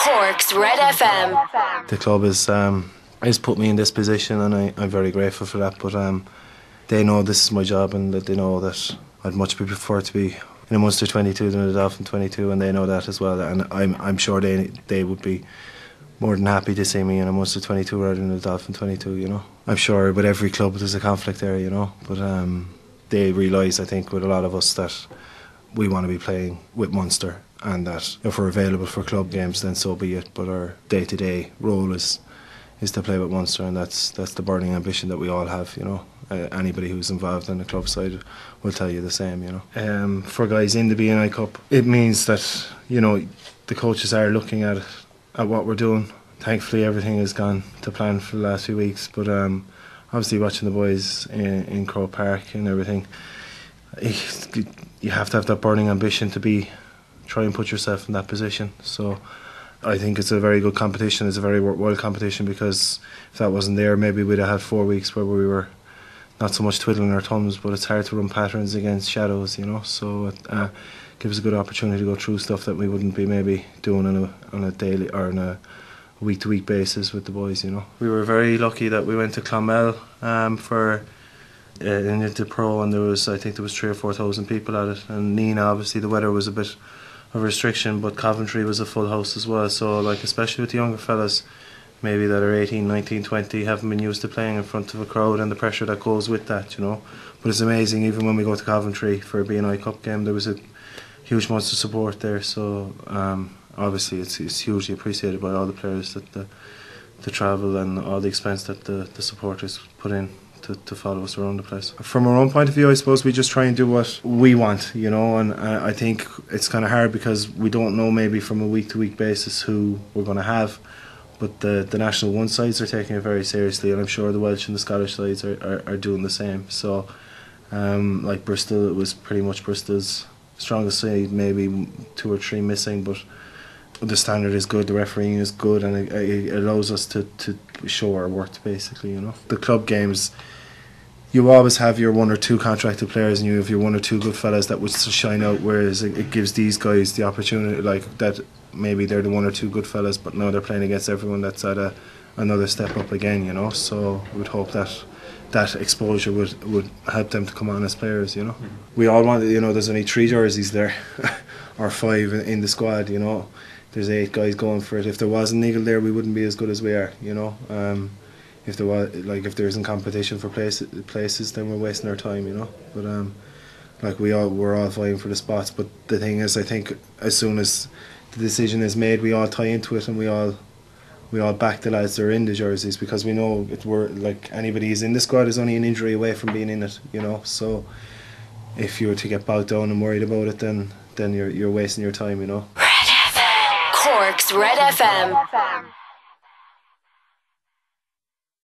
Cork's Red FM. The club has put me in this position, and I'm very grateful for that. But they know this is my job, and that they know that I'd much prefer to be in a Munster 22 than a Dolphin 22, and they know that as well. And I'm sure they would be more than happy to see me in a Munster 22 rather than a Dolphin 22. You know, I'm sure with every club there's a conflict there. You know, but they realise, I think, with a lot of us that we want to be playing with Munster, and that if we're available for club games, then so be it. But our day-to-day role is to play with Munster, and that's the burning ambition that we all have. You know, anybody who's involved in the club side will tell you the same. You know, for guys in the BNI Cup, it means that, you know, the coaches are looking at what we're doing. Thankfully, everything has gone to plan for the last few weeks. But obviously, watching the boys in Croke Park and everything, you have to have that burning ambition to try and put yourself in that position. So I think it's a very good competition. It's a very worthwhile competition, because if that wasn't there, maybe we'd have had 4 weeks where we were not so much twiddling our thumbs, but it's hard to run patterns against shadows, you know. So it gives us a good opportunity to go through stuff that we wouldn't be maybe doing on a daily or on a week-to-week basis with the boys, you know. We were very lucky that we went to Clonmel for an Inter Pro, and I think there was 3,000 or 4,000 people at it. And Nina, obviously the weather was a bit of a restriction, but Coventry was a full house as well. So, like, especially with the younger fellas, maybe that are 18, 19, 20, haven't been used to playing in front of a crowd and the pressure that goes with that, you know. But it's amazing, even when we go to Coventry for a BNI Cup game, there was a huge amount of support there. So obviously it's hugely appreciated by all the players, that the travel and all the expense that the supporters put in to follow us around the place. From our own point of view, I suppose we just try and do what we want, you know, and I think it's kind of hard because we don't know maybe from a week-to-week basis who we're going to have, but the National 1 sides are taking it very seriously, and I'm sure the Welsh and the Scottish sides are doing the same. So like Bristol, it was pretty much Bristol's strongest side, maybe 2 or 3 missing, but the standard is good, the refereeing is good, and it allows us to show our worth, basically, you know. The club games, you always have your 1 or 2 contracted players, and you have your 1 or 2 good fellas that would shine out, whereas it gives these guys the opportunity, like, that maybe they're the 1 or 2 good fellas, but now they're playing against everyone that's at another step up again, you know. So we'd hope that exposure would help them to come on as players, you know. We all want, you know, there's only 3 jerseys there or 5 in the squad, you know. There's 8 guys going for it. If there wasn't Eagle there, we wouldn't be as good as we are, you know. If there isn't competition for places, then we're wasting our time, you know. But like we're all vying for the spots. But the thing is, I think as soon as the decision is made, we all tie into it, and we all back the lads that are in the jerseys, because we know we're like, anybody who's in the squad is only an injury away from being in it, you know. So if you were to get bogged down and worried about it, then you're wasting your time, you know. Cork's Red FM.